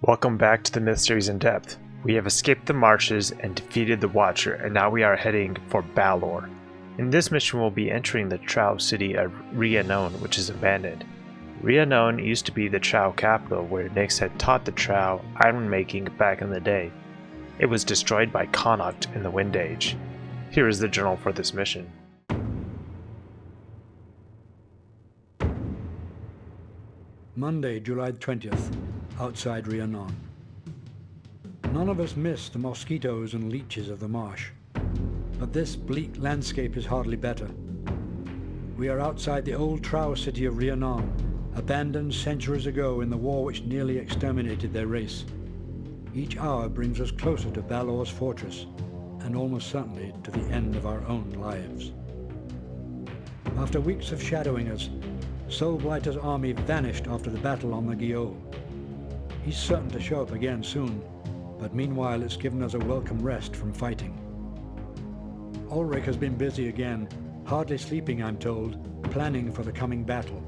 Welcome back to the Mysteries in Depth. We have escaped the marshes and defeated the Watcher, and now we are heading for Balor. In this mission we'll be entering the Trow city of Rhiannon, which is abandoned. Rhiannon used to be the Trow capital, where Nyx had taught the Trow iron making back in the day. It was destroyed by Connacht in the Wind Age. Here is the journal for this mission. Monday, July 20th, outside Rhiannon. None of us miss the mosquitoes and leeches of the marsh, but this bleak landscape is hardly better. We are outside the old Trow city of Rhiannon, abandoned centuries ago in the war which nearly exterminated their race. Each hour brings us closer to Balor's fortress, and almost certainly to the end of our own lives. After weeks of shadowing us, Soulblighter's army vanished after the battle on the Gio. He's certain to show up again soon, but meanwhile it's given us a welcome rest from fighting. Ulrich has been busy again, hardly sleeping I'm told, planning for the coming battle.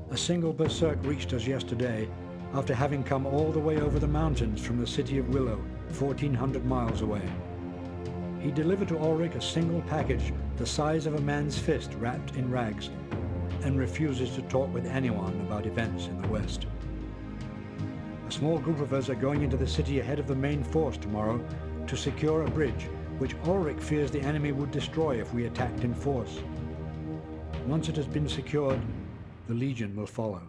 A single berserk reached us yesterday, after having come all the way over the mountains from the city of Willow, 1,400 miles away. He delivered to Ulrich a single package the size of a man's fist wrapped in rags, and refuses to talk with anyone about events in the West. A small group of us are going into the city ahead of the main force tomorrow to secure a bridge, which Ulrich fears the enemy would destroy if we attacked in force. Once it has been secured, the Legion will follow.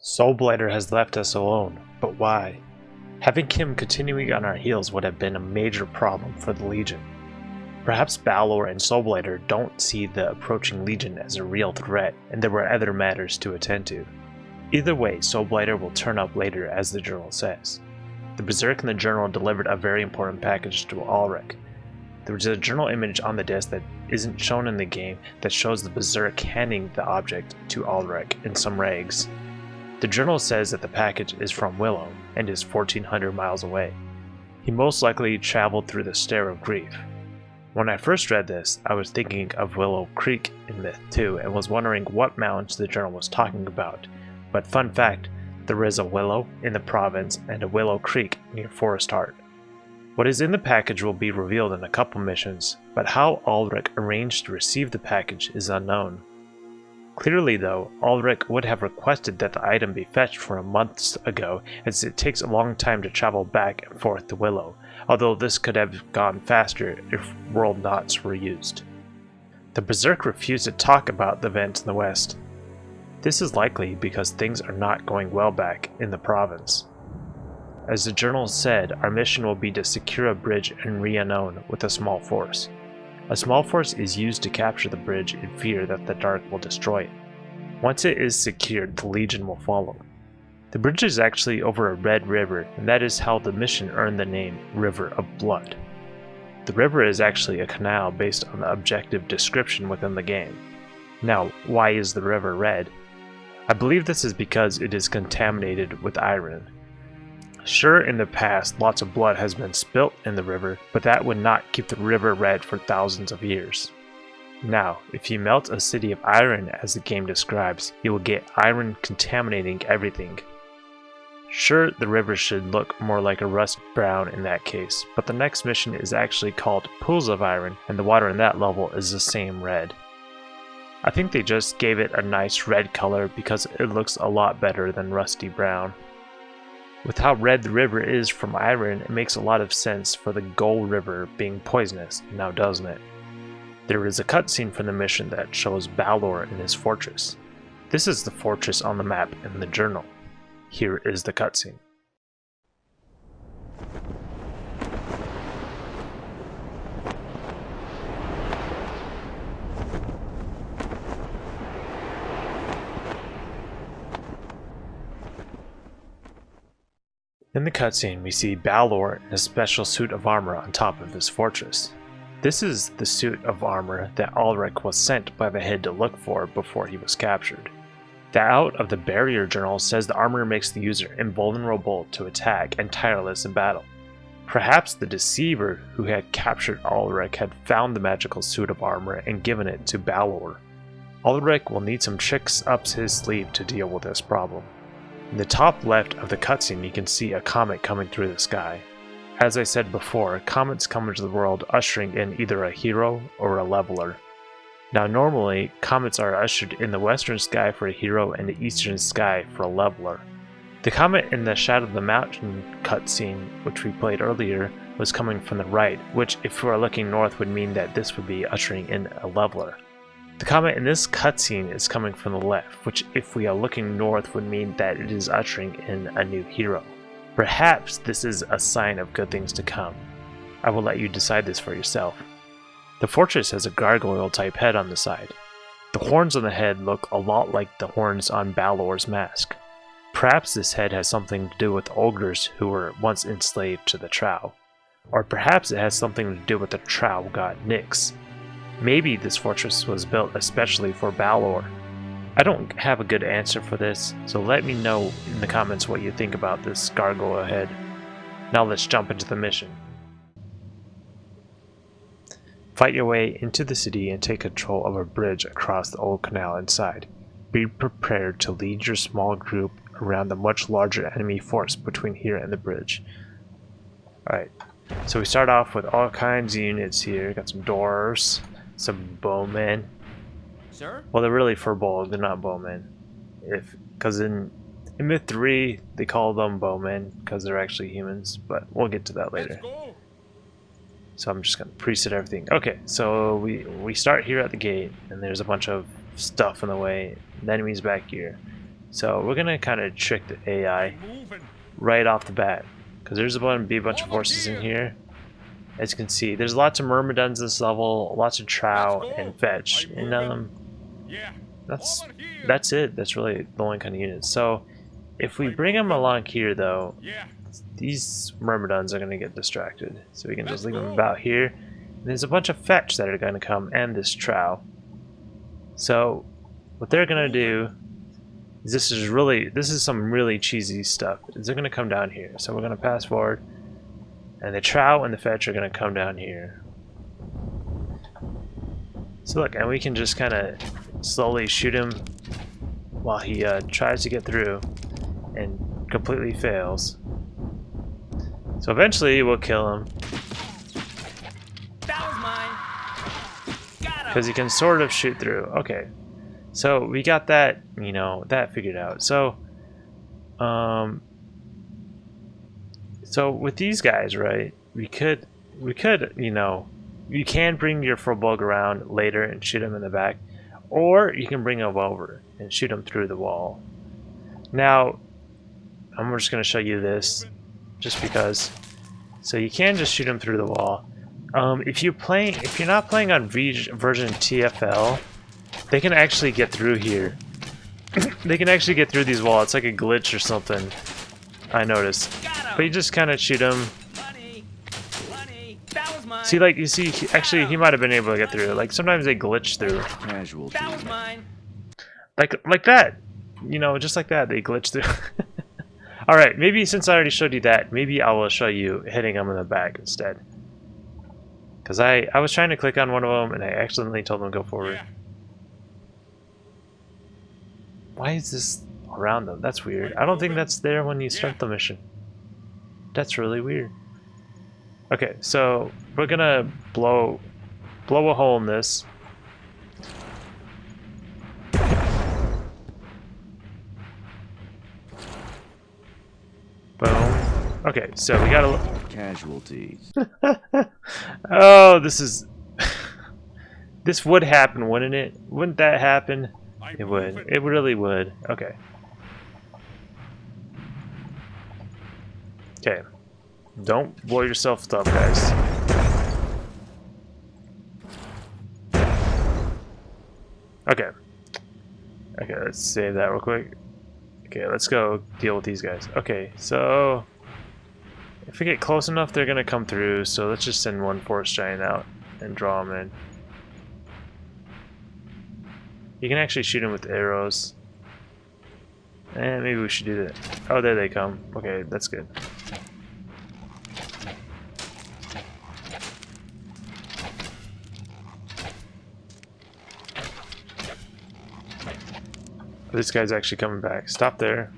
Soulblighter has left us alone, but why? Having Kim continuing on our heels would have been a major problem for the Legion. Perhaps Balor and Soulblighter don't see the approaching Legion as a real threat, and there were other matters to attend to. Either way, Soulblighter will turn up later, as the journal says. The Berserk in the journal delivered a very important package to Ulrich. There is a journal image on the disc that isn't shown in the game that shows the Berserk handing the object to Ulrich in some rags. The journal says that the package is from Willow and is 1,400 miles away. He most likely traveled through the Stair of Grief. When I first read this, I was thinking of Willow Creek in Myth 2 and was wondering what mountains the journal was talking about. But fun fact, there is a Willow in the province and a Willow Creek near Forest Heart. What is in the package will be revealed in a couple missions, but how Ulrich arranged to receive the package is unknown. Clearly though, Ulrich would have requested that the item be fetched from months ago, as it takes a long time to travel back and forth to Willow, although this could have gone faster if world knots were used. The Berserk refused to talk about the events in the West. This is likely because things are not going well back in the province. As the journal said, our mission will be to secure a bridge in Rhiannon with a small force. A small force is used to capture the bridge in fear that the Dark will destroy it. Once it is secured, the Legion will follow. The bridge is actually over a red river, and that is how the mission earned the name River of Blood. The river is actually a canal based on the objective description within the game. Now, why is the river red? I believe this is because it is contaminated with iron. Sure, in the past, lots of blood has been spilt in the river, but that would not keep the river red for thousands of years. Now, if you melt a city of iron as the game describes, you will get iron contaminating everything. Sure, the river should look more like a rust brown in that case, but the next mission is actually called Pools of Iron, and the water in that level is the same red. I think they just gave it a nice red color because it looks a lot better than rusty brown. With how red the river is from iron, it makes a lot of sense for the Gold River being poisonous, now doesn't it? There is a cutscene from the mission that shows Balor in his fortress. This is the fortress on the map in the journal. Here is the cutscene. In the cutscene, we see Balor in a special suit of armor on top of his fortress. This is the suit of armor that Ulrich was sent by the head to look for before he was captured. The Out of the Barrier journal says the armor makes the user invulnerable to attack and tireless in battle. Perhaps the deceiver who had captured Ulrich had found the magical suit of armor and given it to Balor. Ulrich will need some tricks up his sleeve to deal with this problem. In the top left of the cutscene, you can see a comet coming through the sky. As I said before, comets come into the world ushering in either a hero or a leveler. Now normally, comets are ushered in the western sky for a hero and the eastern sky for a leveler. The comet in the Shadow of the Mountain cutscene, which we played earlier, was coming from the right, which if we are looking north would mean that this would be ushering in a leveler. The comet in this cutscene is coming from the left, which if we are looking north would mean that it is ushering in a new hero. Perhaps this is a sign of good things to come. I will let you decide this for yourself. The fortress has a gargoyle type head on the side. The horns on the head look a lot like the horns on Balor's mask. Perhaps this head has something to do with ogres who were once enslaved to the Trow. Or perhaps it has something to do with the Trow god Nyx. Maybe this fortress was built especially for Balor. I don't have a good answer for this, so let me know in the comments what you think about this gargoyle head. Now let's jump into the mission. Fight your way into the city and take control of a bridge across the old canal inside. Be prepared to lead your small group around the much larger enemy force between here and the bridge. Alright, so we start off with all kinds of units here. Got some dwarves, some bowmen. Sir? Well, they're really furbolg, they're not bowmen. Because in Myth 3, they call them bowmen because they're actually humans, but we'll get to that later. So I'm just going to preset everything. Okay, so we start here at the gate, and there's a bunch of stuff in the way. The enemy's back here. So we're going to kind of trick the AI right off the bat, because there's going to be a bunch of horses in here. As you can see, there's lots of myrmidons this level, lots of trow and fetch, and that's it. That's really the only kind of unit. So if we bring them along here, though, these myrmidons are going to get distracted, so we can just leave them about here. And there's a bunch of fetch that are going to come, and this trow. So what they're going to do is this is some really cheesy stuff. They're going to come down here, so we're going to pass forward, and the trow and the fetch are going to come down here. So look, and we can just kind of slowly shoot him while he tries to get through and completely fails. So eventually we'll kill him. That was mine. Got him. Because he can sort of shoot through. Okay. So we got that, that figured out. So so with these guys, right, we could, you can bring your furbolg around later and shoot him in the back, or you can bring him over and shoot him through the wall. Now, I'm just going to show you this, just because. So you can just shoot him through the wall. If you're not playing on version TFL, they can actually get through here. They can actually get through these walls. It's like a glitch or something, I noticed. But you just kind of shoot him. See, like, you see, he might have been able to get through. Like, sometimes they glitch through. That was mine. Like that. Just like that, they glitch through. Alright, maybe since I already showed you that, maybe I will show you hitting them in the back instead. Because I was trying to click on one of them, and I accidentally told them to go forward. Yeah. Why is this around them? That's weird. I don't think that's there when you start the mission. That's really weird. Okay, so we're gonna blow a hole in this. Boom. Okay, so we gotta casualties. Oh, this would happen, wouldn't it? Wouldn't that happen? It would. It really would. Okay. Okay. Don't blow yourself up, guys. Okay. Okay, let's save that real quick. Okay, let's go deal with these guys. Okay, so if we get close enough, they're gonna come through. So let's just send one force giant out and draw them in. You can actually shoot them with arrows. And maybe we should do that. Oh, there they come. Okay, that's good. This guy's actually coming back. Stop there.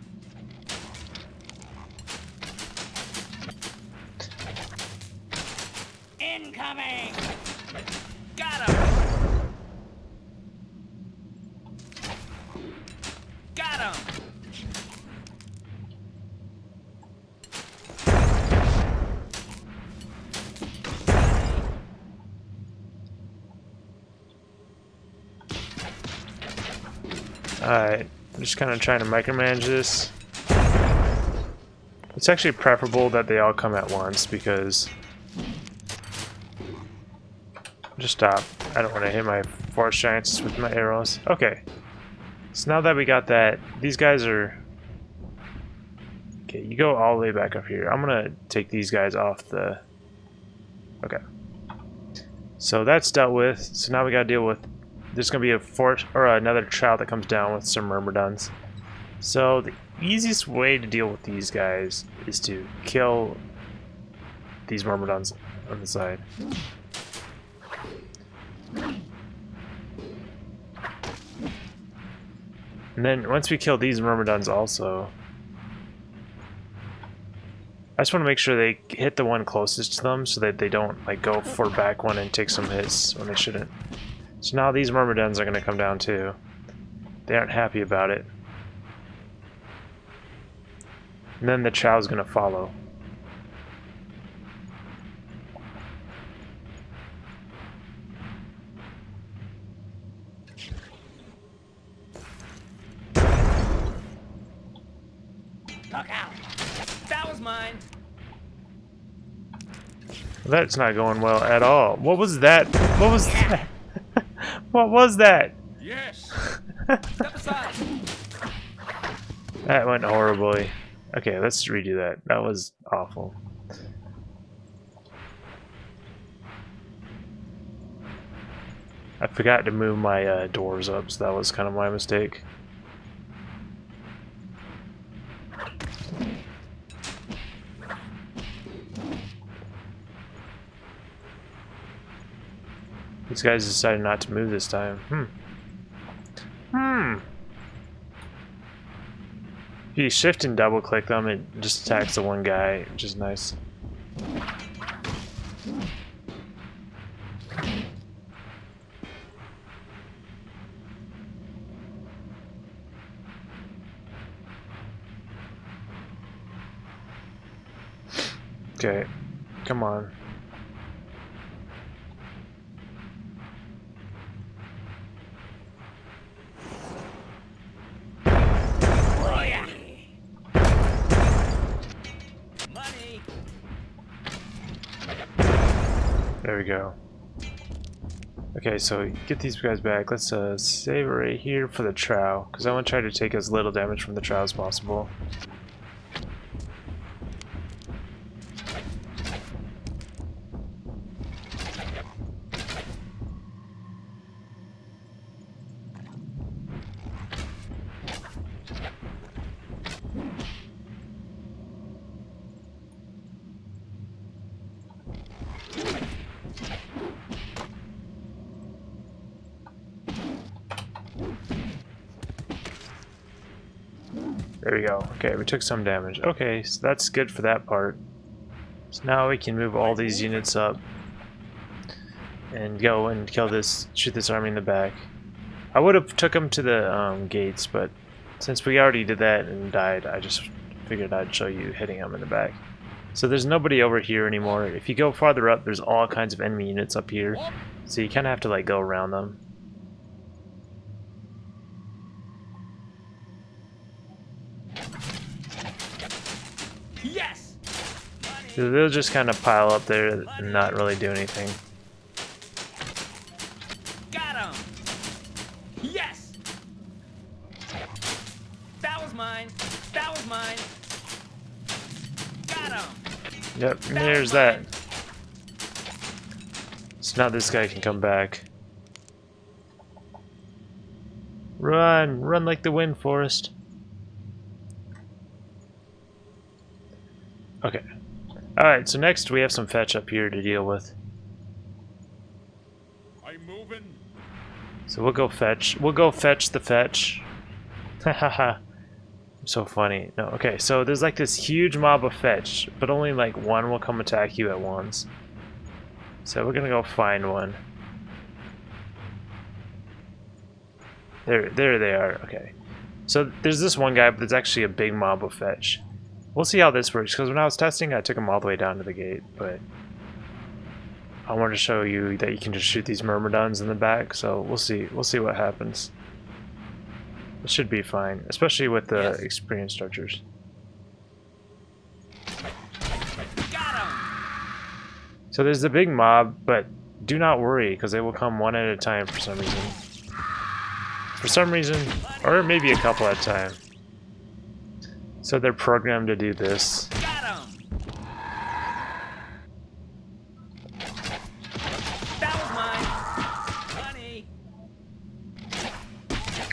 Incoming! Got him! Got him! Alright, I'm just kind of trying to micromanage this. It's actually preferable that they all come at once because... Just stop. I don't want to hit my forest giants with my arrows. Okay. So now that we got that, these guys are... Okay, you go all the way back up here. I'm going to take these guys off the... Okay. So that's dealt with. So now we got to deal with... There's going to be a forest or another trout that comes down with some myrmidons. So the easiest way to deal with these guys is to kill these myrmidons on the side. And then once we kill these myrmidons also, I just want to make sure they hit the one closest to them so that they don't like go for back one and take some hits when they shouldn't. So now these myrmidons are going to come down too. They aren't happy about it. And then the chow's going to follow. Look out! That was mine! That's not going well at all. What was that? What was that? What was that? Yes! Step aside! That went horribly. Okay, let's redo that. That was awful. I forgot to move my doors up, so that was kind of my mistake. These guys decided not to move this time. If you shift and double click them, it just attacks the one guy, which is nice. Okay, come on. There we go. Okay, so get these guys back. Let's save it right here for the trow, because I want to try to take as little damage from the trow as possible. There we go. Okay, we took some damage. Okay, so that's good for that part. So now we can move all these units up and go and kill this, shoot this army in the back. I would have took them to the gates, but since we already did that and died, I just figured I'd show you hitting them in the back. So there's nobody over here anymore. If you go farther up, there's all kinds of enemy units up here, so you kind of have to like go around them. Yes! So they'll just kind of pile up there and not really do anything. Got him! Yes! That was mine! That was mine! Got him! Yep, and there's that. So now this guy can come back. Run! Run like the wind, Forest. Okay. Alright, so next we have some fetch up here to deal with. I'm moving. So we'll go fetch. We'll go fetch the fetch. Hahaha. So funny. No, okay, so there's like this huge mob of fetch, but only like one will come attack you at once. So we're gonna go find one. There they are. Okay. So there's this one guy, but there's actually a big mob of fetch. We'll see how this works, because when I was testing, I took him all the way down to the gate, but I wanted to show you that you can just shoot these myrmidons in the back, so we'll see what happens. It should be fine, especially with the experience structures. So there's the big mob, but do not worry, because they will come one at a time for some reason. For some reason, or maybe a couple at a time. So they're programmed to do this.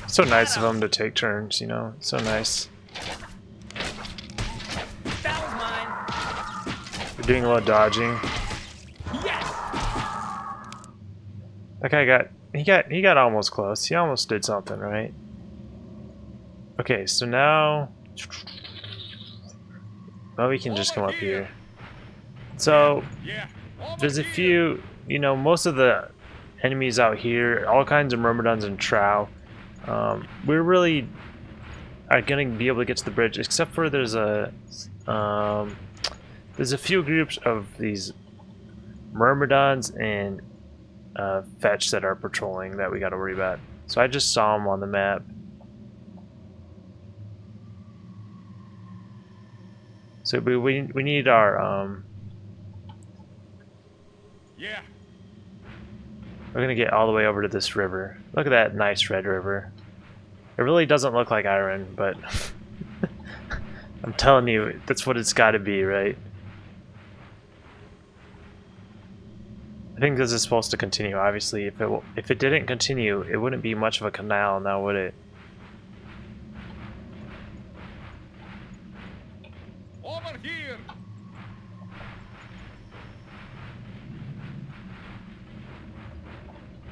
So nice of them to take turns, you know? So nice. We're doing a little dodging. That guy he got almost close. He almost did something, right? Okay, so now we can just come up here. So there's a few, you know, most of the enemies out here, all kinds of myrmidons and trow. We really are gonna be able to get to the bridge, except for there's a few groups of these myrmidons and fetch that are patrolling that we got to worry about. So I just saw them on the map. So we need our we're gonna get all the way over to this river. Look at that nice red river. It really doesn't look like iron, but I'm telling you, that's what it's got to be, right? I think this is supposed to continue. Obviously, if it didn't continue, it wouldn't be much of a canal now, would it? Over here.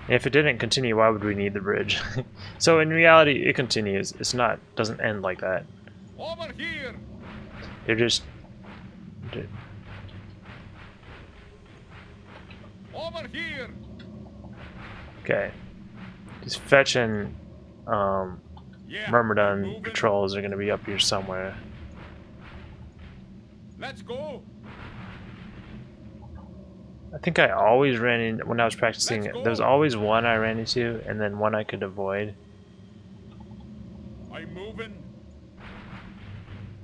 If it didn't continue, why would we need the bridge? So in reality, it continues. Doesn't end like that. Over here. They're just. Over here. Okay. These fetch and myrmidon patrols are going to be up here somewhere. Let's go. I think I always ran in when I was practicing. There was always one I ran into, and then one I could avoid. I'm moving.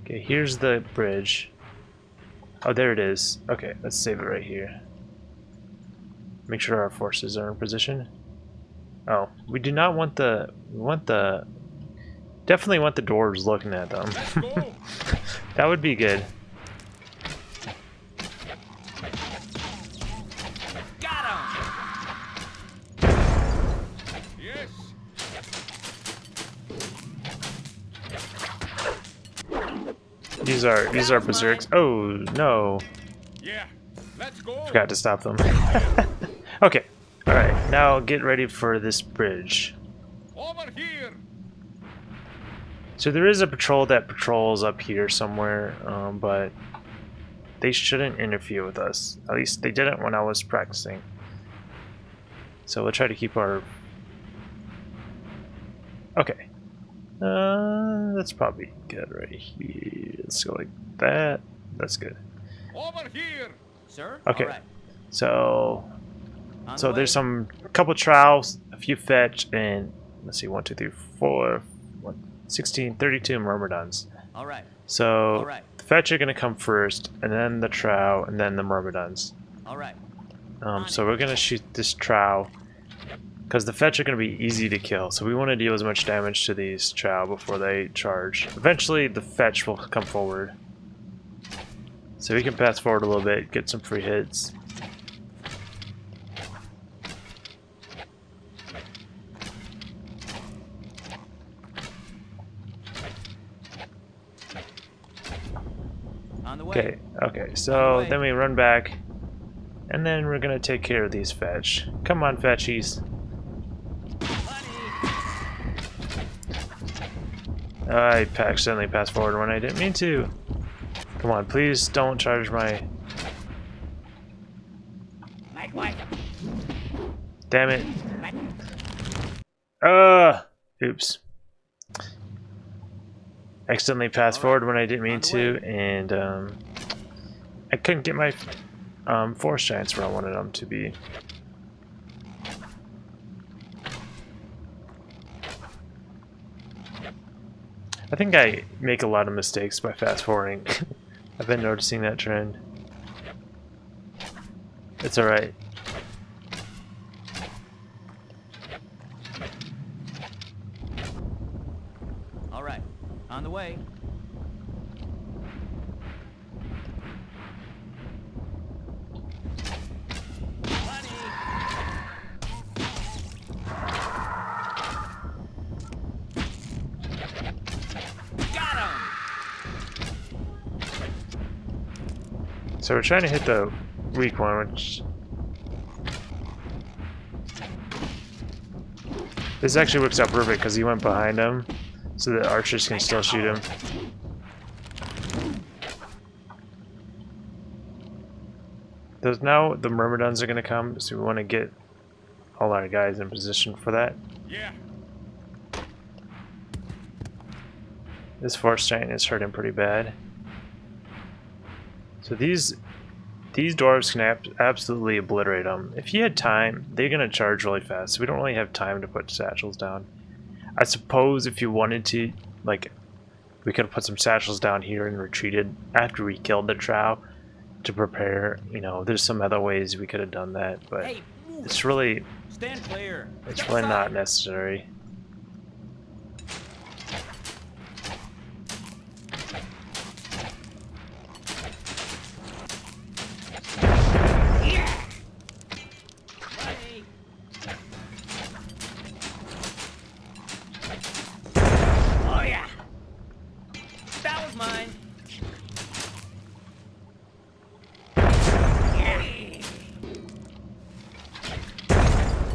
Okay, here's the bridge. Oh, there it is. Okay, let's save it right here. Make sure our forces are in position. Oh, we do not want the. Definitely want the dwarves looking at them. That would be good. These are berserks. Oh no! Yeah, let's go. Forgot to stop them. Okay, all right. Now get ready for this bridge. Over here. So there is a patrol that patrols up here somewhere, but they shouldn't interfere with us. At least they didn't when I was practicing. So we'll try to keep our. Okay. That's probably good right here. Let's go like that. That's good. Over here, sir. Okay. All right. So The there's a couple trials, a few fetch, and let's see, 1, 2, 3, 4, 16, 32 myrmidons. All right. So All right. the fetch are gonna come first, and then the trow, and then the myrmidons. All right. So we're gonna shoot this trow. Because the fetch are going to be easy to kill, so we want to deal as much damage to these trow before they charge. Eventually, the fetch will come forward. So we can pass forward a little bit, get some free hits. On the way. Okay, so then we run back, and then we're going to take care of these fetch. Come on, fetchies. I accidentally passed forward when I didn't mean to. Come on, please don't charge my back, boy. Damn it. Oops. Accidentally fast forward when I didn't mean to, and I couldn't get my force giants where I wanted them to be. I think I make a lot of mistakes by fast forwarding. I've been noticing that trend. It's alright. All right, on the way. So we're trying to hit the weak one, which... This actually works out perfect because he went behind him, so the archers can still shoot him. There's now the myrmidons are going to come, so we want to get all our guys in position for that. Yeah. This force giant is hurting pretty bad. So these dwarves can absolutely obliterate them. If you had time, they're going to charge really fast. So we don't really have time to put satchels down. I suppose if you wanted to, like, we could have put some satchels down here and retreated after we killed the drow to prepare. You know, there's some other ways we could have done that, but Hey, move. it's really Stand clear. it's really not necessary. Ready. Oh yeah. That was mine.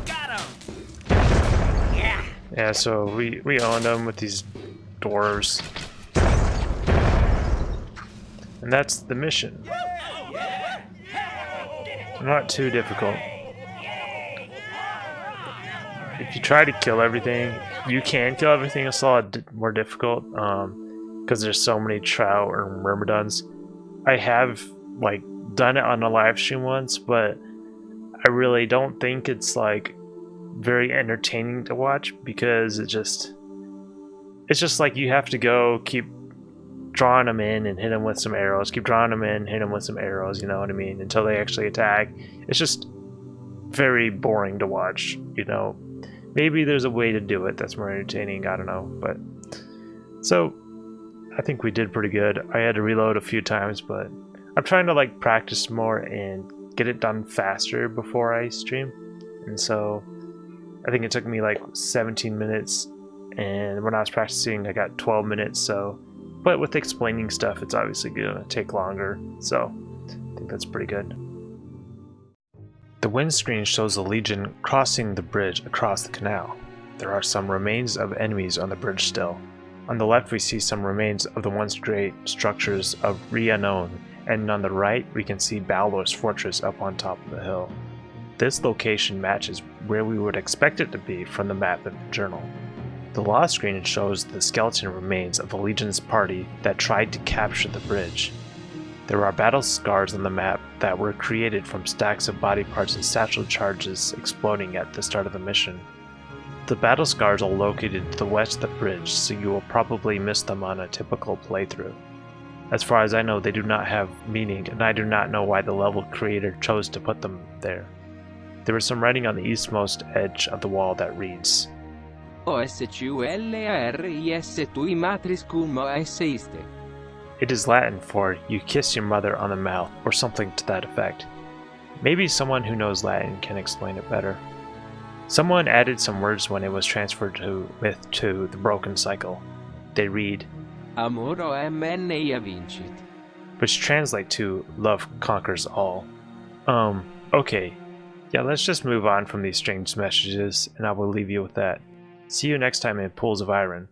Got him. Yeah. Yeah, so we owned them with these dwarves. And that's the mission. Not too difficult. If you try to kill everything, you can kill everything. It's a lot more difficult because there's so many trow or myrmidons. I have like done it on a live stream once, but I really don't think it's like very entertaining to watch because it's just like you have to go keep drawing them in and hit them with some arrows, keep drawing them in, hit them with some arrows, you know what I mean, until they actually attack. It's just very boring to watch, you know. Maybe there's a way to do it that's more entertaining, I don't know. But so I think we did pretty good. I had to reload a few times, but I'm trying to like practice more and get it done faster before I stream. And so I think it took me like 17 minutes, and when I was practicing I got 12 minutes. So but with explaining stuff, it's obviously gonna take longer, so I think that's pretty good. The windscreen shows the Legion crossing the bridge across the canal. There are some remains of enemies on the bridge still. On the left we see some remains of the once great structures of Rhiannon, and on the right we can see Balor's fortress up on top of the hill. This location matches where we would expect it to be from the map and journal. The lost screen shows the skeleton remains of the Legion's party that tried to capture the bridge. There are battle scars on the map that were created from stacks of body parts and satchel charges exploding at the start of the mission. The battle scars are located to the west of the bridge, so you will probably miss them on a typical playthrough. As far as I know, they do not have meaning, and I do not know why the level creator chose to put them there. There is some writing on the eastmost edge of the wall that reads, OSCULARIS tui matris cum OSiste. It is Latin for "you kiss your mother on the mouth," or something to that effect. Maybe someone who knows Latin can explain it better. Someone added some words when it was transferred to myth to the broken cycle. They read, Amoro MNEA vincit. which translate to "love conquers all." Okay. Yeah, let's just move on from these strange messages, and I will leave you with that. See you next time in Pools of Iron.